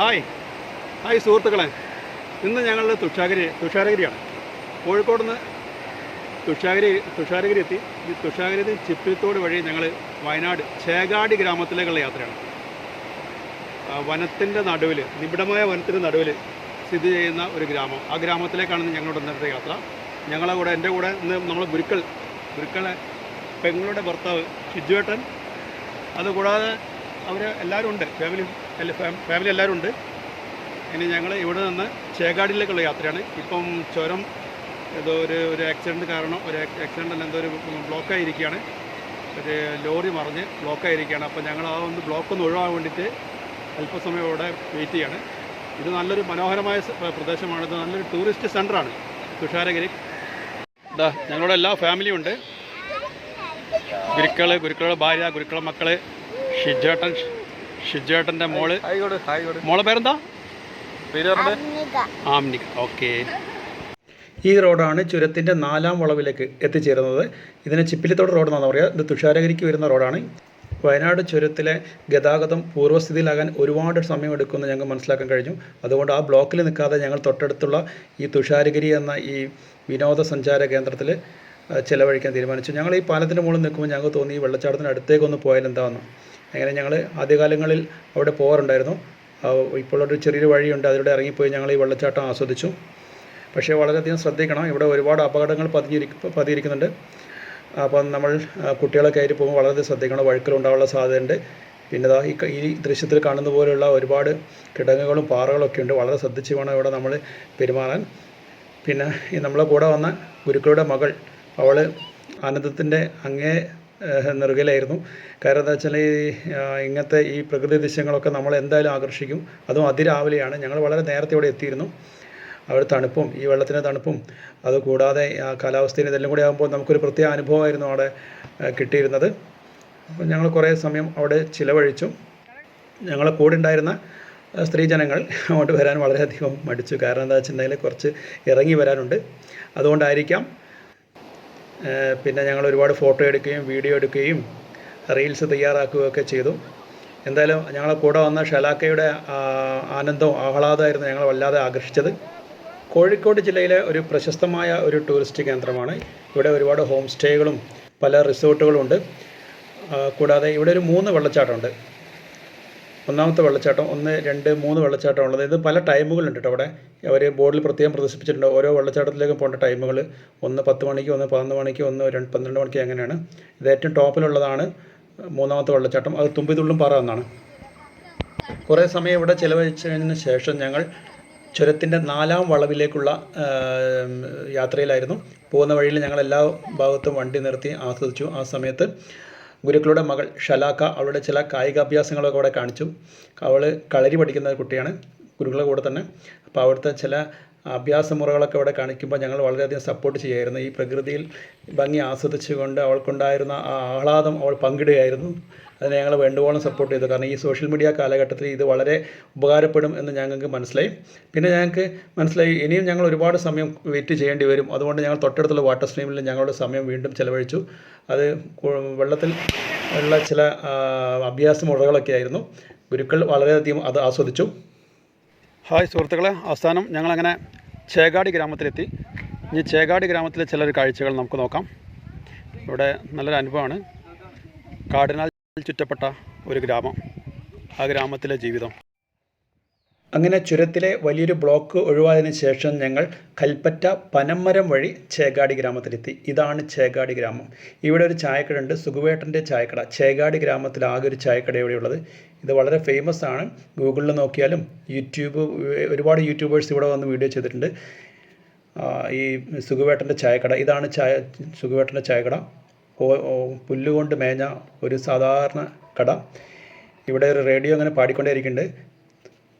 Hi സുഹൃത്തുക്കളെ, ഇന്ന് ഞങ്ങളുടെ തുഷാരഗിരിയാണ്. കോഴിക്കോട് നിന്ന് തുഷാരഗിരി എത്തി. ഈ തുഷാരഗിരി ചിപ്പിത്തോട് വഴി ഞങ്ങൾ വയനാട് ചേകാടി ഗ്രാമത്തിലേക്കുള്ള യാത്രയാണ്. വനത്തിൻ്റെ നടുവിൽ, നിബിഡമായ വനത്തിൻ്റെ നടുവിൽ സ്ഥിതി ചെയ്യുന്ന ഒരു ഗ്രാമം. ആ ഗ്രാമത്തിലേക്കാണ് ഞങ്ങളുടെ ഇന്നത്തെ യാത്ര. എൻ്റെ കൂടെ ഇന്ന് നമ്മൾ ഗുരുക്കളെ പെങ്ങളുടെ ഭർത്താവ് ഷിജുവേട്ടൻ, അതുകൂടാതെ അവർ എല്ലാവരും ഉണ്ട്, ഫാമിലി എല്ലാവരും ഉണ്ട്. ഇനി ഞങ്ങൾ ഇവിടെ നിന്ന് ചേകാടിയിലേക്കുള്ള യാത്രയാണ്. ഇപ്പം ചുരം ഏതോ ഒരു ആക്സിഡൻറ്റ് കാരണം, എന്തോ ഒരു ബ്ലോക്കായിരിക്കുകയാണ്. ഒരു ലോറി മറിഞ്ഞ് ബ്ലോക്കായിരിക്കുകയാണ്. അപ്പോൾ ഞങ്ങൾ ആ ബ്ലോക്കൊന്ന് ഒഴിവാകാൻ വേണ്ടിയിട്ട് അല്പസമയം ഇവിടെ വെയിറ്റ് ചെയ്യാണ്. ഇത് നല്ലൊരു മനോഹരമായ പ്രദേശമാണ്. ഇത് നല്ലൊരു ടൂറിസ്റ്റ് സെൻ്ററാണ് തുഷാരഗിരി. ഞങ്ങളുടെ എല്ലാ ഫാമിലിയും ഉണ്ട്. ഗുരുക്കളുടെ ഭാര്യ, ഗുരുക്കളുടെ മക്കള്, ഷിജേട്ടൻ്റെ മോള്. മോളെ പേരെന്താ? ആംനിക. ഓക്കെ. ഈ റോഡാണ് ചുരത്തിൻ്റെ 4ാം വളവിലേക്ക് എത്തിച്ചേരുന്നത്. ഇതിനെ ചിപ്പിലിത്തോട് റോഡ് എന്നാണ് പറയുക. ഇത് തുഷാരഗിരിക്ക് വരുന്ന റോഡാണ്. വയനാട് ചുരത്തിലെ ഗതാഗതം പൂർവ്വസ്ഥിതിയിലാകാൻ ഒരുപാട് സമയമെടുക്കുമെന്ന് ഞങ്ങൾക്ക് മനസ്സിലാക്കാൻ കഴിഞ്ഞു. അതുകൊണ്ട് ആ ബ്ലോക്കിൽ നിൽക്കാതെ ഞങ്ങൾ തൊട്ടടുത്തുള്ള ഈ തുഷാരഗിരി എന്ന ഈ വിനോദസഞ്ചാര കേന്ദ്രത്തിൽ ചിലവഴിക്കാൻ തീരുമാനിച്ചു. ഞങ്ങൾ ഈ പാലത്തിൻ്റെ മുകളിൽ നിൽക്കുമ്പോൾ ഞങ്ങൾക്ക് തോന്നി ഈ വെള്ളച്ചാട്ടത്തിന് അടുത്തേക്കൊന്ന് പോയാൽ എന്താണെന്ന്. അങ്ങനെ ഞങ്ങൾ ആദ്യകാലങ്ങളിൽ അവിടെ പോകാറുണ്ടായിരുന്നു. ഇപ്പോഴൊരു ചെറിയൊരു വഴിയുണ്ട്, അതിലൂടെ ഇറങ്ങിപ്പോയി ഞങ്ങൾ ഈ വെള്ളച്ചാട്ടം ആസ്വദിച്ചു. പക്ഷേ വളരെയധികം ശ്രദ്ധിക്കണം, ഇവിടെ ഒരുപാട് അപകടങ്ങൾ പതിയിരിക്കുന്നുണ്ട്. അപ്പം നമ്മൾ കുട്ടികളൊക്കെ ആയിട്ട് പോകുമ്പോൾ വളരെയധികം ശ്രദ്ധിക്കണം, വഴുക്കലുണ്ടാവാനുള്ള സാധ്യതയുണ്ട്. പിന്നെ ഈ ദൃശ്യത്തിൽ കാണുന്ന പോലെയുള്ള ഒരുപാട് കിടങ്ങുകളും പാറകളൊക്കെ ഉണ്ട്. വളരെ ശ്രദ്ധിച്ച് വേണം ഇവിടെ നമ്മൾ പെരുമാറാൻ. പിന്നെ ഈ നമ്മളെ കൂടെ വന്ന ഗുരുക്കളുടെ മകൾ, അവൾ ആനന്ദത്തിൻ്റെ അങ്ങേ നെറുകയിലായിരുന്നു. കാരണം എന്താ വെച്ചാൽ ഇങ്ങനത്തെ ഈ പ്രകൃതി ദൃശ്യങ്ങളൊക്കെ നമ്മളെ എന്തായാലും ആകർഷിക്കും. അതും അതിരാവിലെയാണ്. ഞങ്ങൾ വളരെ നേരത്തെ ഇവിടെ എത്തിയിരുന്നു. അവിടെ തണുപ്പും ഈ വെള്ളത്തിൻ്റെ തണുപ്പും അതുകൂടാതെ കാലാവസ്ഥയും ഇതെല്ലാം കൂടി ആകുമ്പോൾ നമുക്കൊരു പ്രത്യേക അനുഭവമായിരുന്നു അവിടെ കിട്ടിയിരുന്നത്. അപ്പോൾ ഞങ്ങൾ കുറേ സമയം അവിടെ ചിലവഴിച്ചു. ഞങ്ങളെ കൂടെ ഉണ്ടായിരുന്ന സ്ത്രീജനങ്ങൾ അങ്ങോട്ട് വരാൻ വളരെയധികം മടിച്ചു. കാരണം എന്താ വെച്ചിട്ടുണ്ടെങ്കിൽ കുറച്ച് ഇറങ്ങി വരാനുണ്ട്, അതുകൊണ്ടായിരിക്കാം. പിന്നെ ഞങ്ങൾ ഒരുപാട് ഫോട്ടോ എടുക്കുകയും വീഡിയോ എടുക്കുകയും റീൽസ് തയ്യാറാക്കുകയൊക്കെ ചെയ്തു. എന്തായാലും ഞങ്ങളെ കൂടെ വന്ന ഷലാക്കയുടെ ആനന്ദവും ആഹ്ലാദമായിരുന്നു ഞങ്ങളെ വല്ലാതെ ആകർഷിച്ചത്. കോഴിക്കോട് ജില്ലയിലെ ഒരു പ്രശസ്തമായ ഒരു ടൂറിസ്റ്റ് കേന്ദ്രമാണ്. ഇവിടെ ഒരുപാട് ഹോം സ്റ്റേകളും പല റിസോർട്ടുകളും ഉണ്ട്. കൂടാതെ ഇവിടെ ഒരു 3 വെള്ളച്ചാട്ടമുണ്ട്. ഒന്നാമത്തെ വെള്ളച്ചാട്ടം, 1, 2, 3 വെള്ളച്ചാട്ടം ഉള്ളത്. ഇത് പല ടൈമുകളുണ്ട് കേട്ടോ. അവിടെ അവർ ബോർഡിൽ പ്രത്യേകം പ്രദർശിപ്പിച്ചിട്ടുണ്ട് ഓരോ വെള്ളച്ചാട്ടത്തിലേക്കും പോകേണ്ട ടൈമുകൾ. 1 10 മണിക്ക്, 1 11 മണിക്ക്, 1 12 മണിക്ക്, അങ്ങനെയാണ്. ഇത് ഏറ്റവും ടോപ്പിലുള്ളതാണ് 3ാമത്തെ വെള്ളച്ചാട്ടം. അത് തുമ്പിതുള്ളും പാറ എന്നാണ്. കുറേ സമയം ഇവിടെ ചിലവഴിച്ചതിന് ശേഷം ഞങ്ങൾ ചുരത്തിൻ്റെ 4ാം വളവിലേക്കുള്ള യാത്രയിലായിരുന്നു. പോകുന്ന വഴിയിൽ ഞങ്ങൾ എല്ലാ ഭാഗത്തും വണ്ടി നിർത്തി ആസ്വദിച്ചു. ആ സമയത്ത് ഗുരുക്കളുടെ മകൾ ഷലാക്ക അവളുടെ ചില കായികാഭ്യാസങ്ങളൊക്കെ അവിടെ കാണിച്ചു. അവൾ കളരി പഠിക്കുന്ന കുട്ടിയാണ്, ഗുരുക്കളുടെ കൂടെ തന്നെ. അപ്പോൾ അവിടുത്തെ ചില അഭ്യാസമുറകളൊക്കെ അവിടെ കാണിക്കുമ്പോൾ ഞങ്ങൾ വളരെയധികം സപ്പോർട്ട് ചെയ്യുമായിരുന്നു. ഈ പ്രകൃതിയിൽ ഭംഗി ആസ്വദിച്ചുകൊണ്ട് അവൾക്കുണ്ടായിരുന്ന ആ ആഹ്ലാദം അവൾ പങ്കിടുകയായിരുന്നു. അതിനെ ഞങ്ങൾ വേണ്ടുവോളം സപ്പോർട്ട് ചെയ്തു. കാരണം ഈ സോഷ്യൽ മീഡിയ കാലഘട്ടത്തിൽ ഇത് വളരെ ഉപകാരപ്പെടും എന്ന് ഞങ്ങൾക്ക് മനസ്സിലായി. പിന്നെ ഞങ്ങൾക്ക് മനസ്സിലായി ഇനിയും ഞങ്ങൾ ഒരുപാട് സമയം വെയിറ്റ് ചെയ്യേണ്ടി വരും. അതുകൊണ്ട് ഞങ്ങൾ തൊട്ടടുത്തുള്ള വാട്ടർ സ്ട്രീമിൽ ഞങ്ങളുടെ സമയം വീണ്ടും ചിലവഴിച്ചു. അത് വെള്ളത്തിൽ ഉള്ള ചില അഭ്യാസ മുറകളൊക്കെ ആയിരുന്നു. ഗുരുക്കൾ വളരെയധികം അത് ആസ്വദിച്ചു. ഹായ് സുഹൃത്തുക്കളെ, അവസാനം ഞങ്ങളങ്ങനെ ചേകാടി ഗ്രാമത്തിലെത്തി. ഇനി ചേകാടി ഗ്രാമത്തിലെ ചില കാഴ്ചകൾ നമുക്ക് നോക്കാം. ഇവിടെ നല്ലൊരു അനുഭവമാണ്. കാടിനാൽ ചുറ്റപ്പെട്ട ഒരു ഗ്രാമം, ആ ഗ്രാമത്തിലെ ജീവിതം. അങ്ങനെ ചുരത്തിലെ വലിയൊരു ബ്ലോക്ക് ഒഴിവായതിനു ശേഷം ഞങ്ങൾ കൽപ്പറ്റ പനമരം വഴി ചേകാടി ഗ്രാമത്തിലെത്തി. ഇതാണ് ചേകാടി ഗ്രാമം. ഇവിടെ ഒരു ചായക്കടയുണ്ട്, സുഖുവേട്ടൻ്റെ ചായക്കട. ചേകാടി ഗ്രാമത്തിൽ ആകെ ഒരു ചായക്കട ഇവിടെയുള്ളത്. ഇത് വളരെ ഫേമസ് ആണ്. ഗൂഗിളിൽ നോക്കിയാലും ഒരുപാട് യൂട്യൂബേഴ്സ് ഇവിടെ വന്ന് വീഡിയോ ചെയ്തിട്ടുണ്ട്. ഈ സുഖുവേട്ടൻ്റെ ചായക്കട, ഇതാണ് സുഖുവേട്ടൻ്റെ ചായക്കട. പുല്ലുകൊണ്ട് മേഞ്ഞ ഒരു സാധാരണ കട. ഇവിടെ ഒരു റേഡിയോ അങ്ങനെ പാടിക്കൊണ്ടേയിരിക്കുന്നുണ്ട്.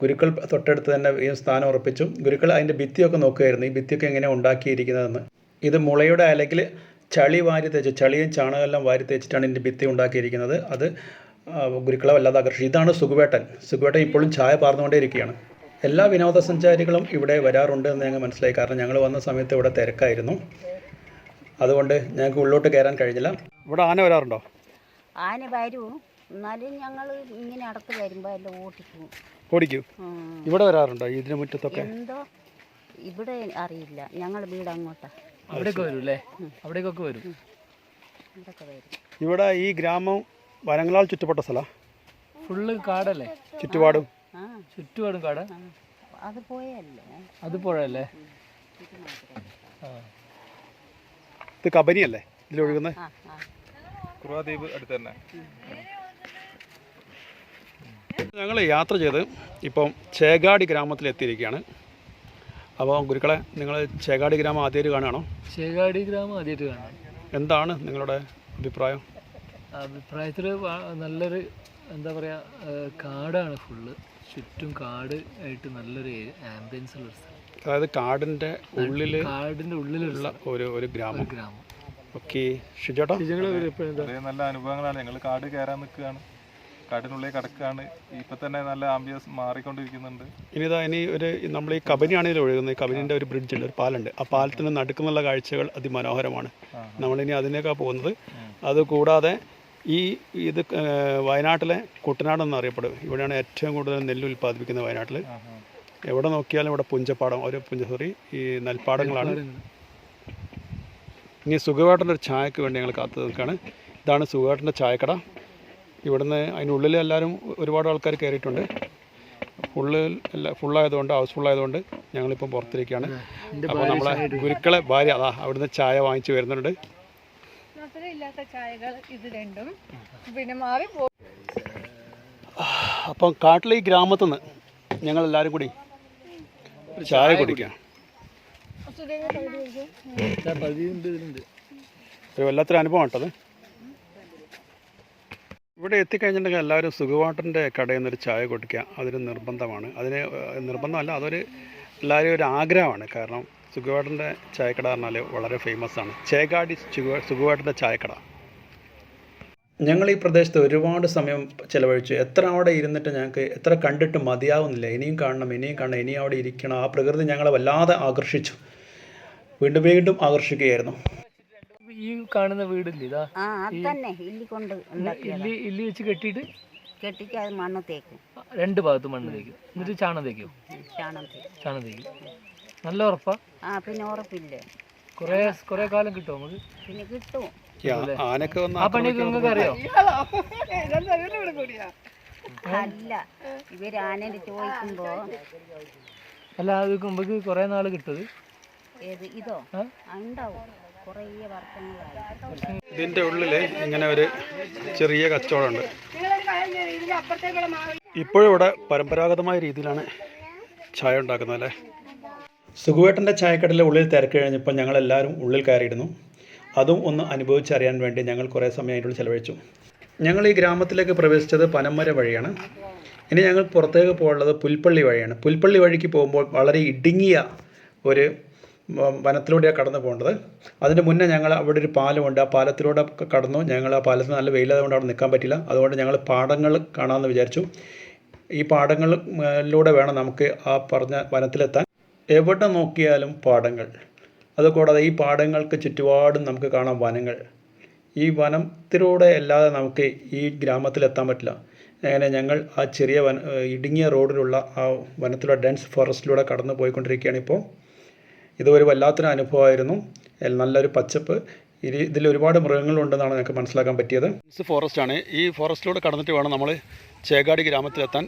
ഗുരുക്കൾ തൊട്ടടുത്ത് തന്നെ ഈ സ്ഥാനം ഉറപ്പിച്ചു. ഗുരുക്കൾ അതിൻ്റെ ഭിത്തിയൊക്കെ നോക്കുകയായിരുന്നു, ഈ ഭിത്തിയൊക്കെ എങ്ങനെയാണ് ഉണ്ടാക്കിയിരിക്കുന്നതെന്ന്. ഇത് മുളയുടെ അല്ലെങ്കിൽ ചളി വാരി തേച്ച്, ചളിയും ചാണകമെല്ലാം വാരി തേച്ചിട്ടാണ് ഇതിൻ്റെ ഭിത്തി ഉണ്ടാക്കിയിരിക്കുന്നത്. അത് ഗുരുക്കളെ വല്ലാതെ ആകർഷിച്ചു. ഇതാണ് സുഖുവേട്ടൻ ഇപ്പോഴും ചായ പാർന്നുകൊണ്ടേയിരിക്കുകയാണ്. എല്ലാ വിനോദസഞ്ചാരികളും ഇവിടെ വരാറുണ്ട് എന്ന് ഞങ്ങൾ മനസ്സിലായി. കാരണം ഞങ്ങൾ വന്ന സമയത്ത് ഇവിടെ തിരക്കായിരുന്നു. അതുകൊണ്ട് ഞങ്ങൾക്ക് ഉള്ളോട്ട് കയറാൻ കഴിഞ്ഞില്ല. ഇവിടെ ആന വരാറുണ്ടോ? ആന വരും, എന്നാലും ഞങ്ങൾ ഇങ്ങനെ അടുത്ത് വരുമ്പോൾ എല്ലാം ഓടിക്കും. ഓടിക്കും. ഇവിടെ വരാറുണ്ടോ ഇതിന് മുറ്റത്തൊക്കെ? എന്തോ ഇവിടെ അറിയില്ല, ഞങ്ങൾ വീട് അങ്ങോട്ടാ. അവിടേക്ക് വരും അല്ലേ? അവിടേക്കൊക്കെ വരും. ഇവിടെ ഈ ഗ്രാമം വനങ്ങളാൽ ചുറ്റപ്പെട്ട സ്ഥലമാണ്. ഫുള്ള് കാടല്ലേ? ചുറ്റുപാടും കാട്. അത് പോയല്ലേ? അത് പുഴയല്ലേ? ഇത് കബനിയല്ലേ ഇതിലൊഴുകുന്നത്? കുറുവാദ്വീപ് അടുത്ത് തന്നെ. ഞങ്ങൾ യാത്ര ചെയ്ത് ഇപ്പം ചേകാടി ഗ്രാമത്തിലെത്തിയിരിക്കുകയാണ്. അപ്പോൾ ഗുരുക്കളെ, നിങ്ങൾ ചേകാടി ഗ്രാമം ആദ്യമായിട്ട് കാണുകയാണോ? ചേകാടി ഗ്രാമം ആദ്യമായിട്ട് കാണാം. എന്താണ് നിങ്ങളുടെ അഭിപ്രായം? അഭിപ്രായത്തിൽ നല്ലൊരു എന്താ പറയുക, കാടാണ് ഫുള്ള്. ചുറ്റും കാട് ആയിട്ട് നല്ലൊരു ആംബിയൻസ് ഉള്ള സ്ഥലം. അതായത് കാടിൻ്റെ ഉള്ളിലുള്ള ഒരു ഗ്രാമം. ഓക്കെ, ഷിജോട്ടോ നല്ല അനുഭവങ്ങളാണ്. ഞങ്ങൾ കാട് കയറാൻ നിൽക്കുകയാണ്, കാടിനുള്ളിൽ കിടക്കുകയാണ്. ഇപ്പൊ തന്നെ നല്ല ആംബിയൻസ് മാറിക്കൊണ്ടിരിക്കുന്നുണ്ട്. ഇനി നമ്മൾ ഈ കബനിയാണ് ഇതിൽ ഒഴുകുന്നത്. ഈ കബനിൻ്റെ ഒരു ബ്രിഡ്ജ് ഉണ്ട്, ഒരു പാലുണ്ട്. ആ പാലത്തിന് നടുക്കുന്നുള്ള കാഴ്ചകൾ അതിമനോഹരമാണ്. നമ്മളിനി അതിനേക്കാണ് പോകുന്നത്. അതുകൂടാതെ ഇത് വയനാട്ടിലെ കുട്ടനാട് എന്നറിയപ്പെടും. ഇവിടെയാണ് ഏറ്റവും കൂടുതൽ നെല്ല് ഉൽപ്പാദിപ്പിക്കുന്നത് വയനാട്ടിൽ. എവിടെ നോക്കിയാലും ഇവിടെ ഈ നെൽപ്പാടങ്ങളാണ്. ഇനി സുഖവേട്ടൻ്റെ ഒരു ചായക്ക് വേണ്ടി ഞങ്ങൾ കാത്തു നിൽക്കുകയാണ്. ഇതാണ് സുഖവേട്ടൻ്റെ ചായക്കട. ഇവിടുന്ന് അതിനുള്ളിൽ എല്ലാവരും ഒരുപാട് ആൾക്കാർ കയറിയിട്ടുണ്ട്. ഫുള്ളായതുകൊണ്ട് ഹൗസ്ഫുള്ളായതുകൊണ്ട് ഞങ്ങളിപ്പം പുറത്തിരിക്കുകയാണ്. അപ്പോൾ നമ്മളെ ഗുരുക്കളെ ഭാര്യ അവിടുന്ന് ചായ വാങ്ങിച്ച് വരുന്നുണ്ട്. അപ്പം കാട്ടിലെ ഈ ഗ്രാമത്തിൽ നിന്ന് ഞങ്ങളെല്ലാവരും കൂടി ചായ കുടിക്കാം. ഒരു വല്ലാത്തൊരു അനുഭവം കേട്ടത്. ഇവിടെ എത്തിക്കഴിഞ്ഞിട്ടുണ്ടെങ്കിൽ എല്ലാവരും സുഖവാട്ടൻ്റെ കടയിൽ നിന്നൊരു ചായ കുടിക്കുക അതൊരു നിർബന്ധമാണ്. നിർബന്ധമല്ല, എല്ലാവരും ഒരു ആഗ്രഹമാണ്. കാരണം സുഖവാട്ടൻ്റെ ചായക്കട പറഞ്ഞാൽ വളരെ ഫേമസ് ആണ്. ചേകാടി സുഖവാട്ടൻ്റെ ചായക്കട. ഞങ്ങൾ ഈ പ്രദേശത്ത് ഒരുപാട് സമയം ചിലവഴിച്ചു. എത്ര അവിടെ ഇരുന്നിട്ട് ഞങ്ങൾക്ക് എത്ര കണ്ടിട്ട് മതിയാവുന്നില്ല. ഇനിയും കാണണം, ഇനിയും അവിടെ ഇരിക്കണം. ആ പ്രകൃതി ഞങ്ങളെ വല്ലാതെ ആകർഷിച്ചു, വീണ്ടും ആകർഷിക്കുകയായിരുന്നു. ഈ കാണുന്ന വീടില്ലേ, ഇല്ലി വെച്ച് കെട്ടിയിട്ട് അത് മണ്ണ് തേക്കും. രണ്ട് ഭാഗത്ത് മണ്ണ് തേക്കും. എന്നിട്ട് ചാണം തേക്കും. നല്ല ഉറപ്പാ? പിന്നെ ഉറപ്പില്ല. കൊറേ കാലം കിട്ടുമോ നമുക്ക്? പിന്നെ കിട്ടും. ആ പണിയൊക്കെ നിങ്ങൾക്ക് അറിയോ? അല്ല, ഇവര് ആനേനെ ചോദിക്കുമ്പോ അല്ല, അത് നമുക്ക് കൊറേ നാള് കിട്ടും. ഇതോ ഉണ്ടാവും, കുറേ വർഷങ്ങളായി. ഇതിൻ്റെ ഉള്ളിൽ ഇങ്ങനെ ഒരു ചെറിയ കച്ചവടമുണ്ട്. ഇപ്പോഴും ഇവിടെ പരമ്പരാഗതമായ രീതിയിലാണ് ചായ ഉണ്ടാക്കുന്നത് അല്ലേ? സുഖുവേട്ടൻ്റെ ചായക്കടയിലെ ഉള്ളിൽ തിരക്ക് കഴിഞ്ഞപ്പോൾ ഞങ്ങളെല്ലാവരും ഉള്ളിൽ കയറിയിരുന്നു. അതും ഒന്ന് അനുഭവിച്ചറിയാൻ വേണ്ടി ഞങ്ങൾ കുറേ സമയം അതിനുള്ള ചിലവഴിച്ചു. ഞങ്ങൾ ഈ ഗ്രാമത്തിലേക്ക് പ്രവേശിച്ചത് പനമര വഴിയാണ്. ഇനി ഞങ്ങൾ പുറത്തേക്ക് പോകാനുള്ളത് പുൽപ്പള്ളി വഴിയാണ്. പുൽപ്പള്ളി വഴിക്ക് പോകുമ്പോൾ വളരെ ഇടുങ്ങിയ ഒരു വനത്തിലൂടെയാണ് കടന്നു പോകേണ്ടത്. അതിൻ്റെ മുന്നേ ഞങ്ങൾ അവിടെ ഒരു പാലമുണ്ട്. ആ പാലത്തിലൂടെ കടന്നു. ഞങ്ങൾ ആ പാലത്തിന് നല്ല വെയിലായതുകൊണ്ട് അവിടെ നിൽക്കാൻ പറ്റില്ല. അതുകൊണ്ട് ഞങ്ങൾ പാടങ്ങൾ കാണാമെന്ന് വിചാരിച്ചു. ഈ പാടങ്ങളിലൂടെ വേണം നമുക്ക് ആ പറഞ്ഞ വനത്തിലെത്താൻ. എവിടെ നോക്കിയാലും പാടങ്ങൾ. അതുകൂടാതെ ഈ പാടങ്ങൾക്ക് ചുറ്റുപാടും നമുക്ക് കാണാം വനങ്ങൾ. ഈ വനത്തിലൂടെ അല്ലാതെ നമുക്ക് ഈ ഗ്രാമത്തിലെത്താൻ പറ്റില്ല. അങ്ങനെ ഞങ്ങൾ ആ ചെറിയ ഇടുങ്ങിയ റോഡിലുള്ള ആ വനത്തിലൂടെ ഡെൻസ് ഫോറസ്റ്റിലൂടെ കടന്നു പോയിക്കൊണ്ടിരിക്കുകയാണ് ഇപ്പോൾ. ഇതൊരു വല്ലാത്തൊരു അനുഭവമായിരുന്നു. നല്ലൊരു പച്ചപ്പ്. ഇതിൽ ഒരുപാട് മൃഗങ്ങളുണ്ടെന്നാണ് ഞങ്ങൾക്ക് മനസ്സിലാക്കാൻ പറ്റിയത്. ഡെൻസ് ഫോറസ്റ്റാണ്. ഈ ഫോറസ്റ്റിലൂടെ കടന്നിട്ട് വേണം നമ്മൾ ചേകാടി ഗ്രാമത്തിലെത്താൻ.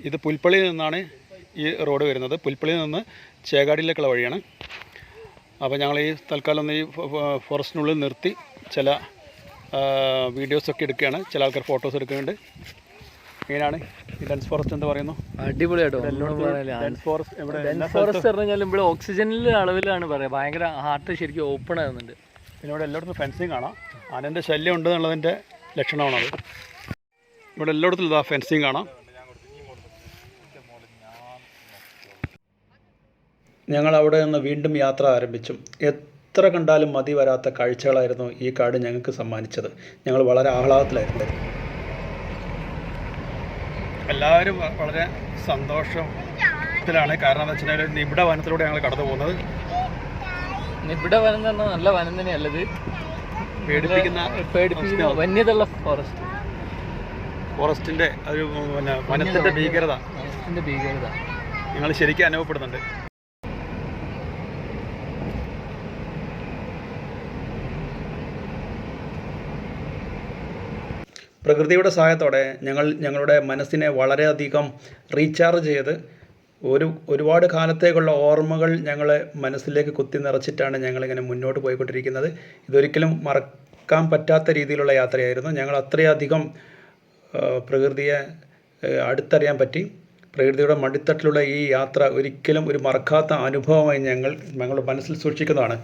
ഇത് പുൽപ്പള്ളിയിൽ നിന്നാണ് ഈ റോഡ് വരുന്നത്. പുൽപ്പള്ളിയിൽ നിന്ന് ചേകാടിയിലേക്കുള്ള വഴിയാണ്. അപ്പോൾ ഞങ്ങൾ ഈ തൽക്കാലം ഈ ഫോറസ്റ്റിനുള്ളിൽ നിർത്തി ചില വീഡിയോസൊക്കെ എടുക്കുകയാണ്. ചില ആൾക്കാർ ഫോട്ടോസ് എടുക്കുന്നുണ്ട്. ഇങ്ങനെയാണ് ഈ ഡെൻസ് ഫോറസ്റ്റ് എന്ന് പറയുന്നു. അടിപൊളിയായിട്ടോ. ഡെൻസ് ഫോറസ്റ്റ് പറഞ്ഞാൽ ഇവിടെ ഓക്സിജനിലെ അളവിലാണ് പറയുക. ഭയങ്കര ഹാർട്ട് ശരിക്കും ഓപ്പൺ ആകുന്നുണ്ട്. പിന്നെ ഇവിടെ എല്ലായിടത്തും ഫെൻസിങ് കാണാം. ആനൻ്റെ ശല്യം ഉണ്ട് എന്നുള്ളതിൻ്റെ ലക്ഷണമാണത്. ഇവിടെ എല്ലായിടത്തും ഇതാ ഫെൻസിങ് കാണാം. ഞങ്ങൾ അവിടെ നിന്ന് വീണ്ടും യാത്ര ആരംഭിച്ചു. എത്ര കണ്ടാലും മതി വരാത്ത കാഴ്ചകളായിരുന്നു ഈ കാട് ഞങ്ങൾക്ക് സമ്മാനിച്ചത്. ഞങ്ങൾ വളരെ ആഹ്ലാദത്തിലായിരുന്നു. എല്ലാവരും വളരെ സന്തോഷത്തിലാണ്. കാരണം എന്താ വെച്ചിട്ടുണ്ടെങ്കിൽ നിബിഡ വനത്തിലൂടെ ഞങ്ങൾ കടന്നു പോകുന്നത്. നിബിഡ വനം എന്ന് പറഞ്ഞാൽ നല്ല വനം തന്നെയല്ലത്. പേടിപ്പിക്കുന്ന വന്യതുള്ള ഫോറസ്റ്റ്. ഫോറസ്റ്റിൻ്റെ ഒരു പിന്നെ വനത്തിൻ്റെ ഭീകരത വനത്തിൻ്റെ ഭീകരത ഞങ്ങൾ ശരിക്കും അനുഭവപ്പെടുന്നുണ്ട്. പ്രകൃതിയുടെ സഹായത്തോടെ ഞങ്ങളുടെ മനസ്സിനെ വളരെയധികം റീചാർജ് ചെയ്ത് ഒരുപാട് കാലത്തേക്കുള്ള ഓർമ്മകൾ ഞങ്ങളെ മനസ്സിലേക്ക് കുത്തി നിറച്ചിട്ടാണ് ഞങ്ങളിങ്ങനെ മുന്നോട്ട് പോയിക്കൊണ്ടിരിക്കുന്നത്. ഇതൊരിക്കലും മറക്കാൻ പറ്റാത്ത രീതിയിലുള്ള യാത്രയായിരുന്നു. ഞങ്ങൾ അത്രയധികം പ്രകൃതിയെ അടുത്തറിയാൻ പറ്റി. പ്രകൃതിയുടെ മടിത്തട്ടിലുള്ള ഈ യാത്ര ഒരിക്കലും ഒരു മറക്കാത്ത അനുഭവമായി ഞങ്ങളുടെ മനസ്സിൽ സൂക്ഷിക്കുന്നതാണ്.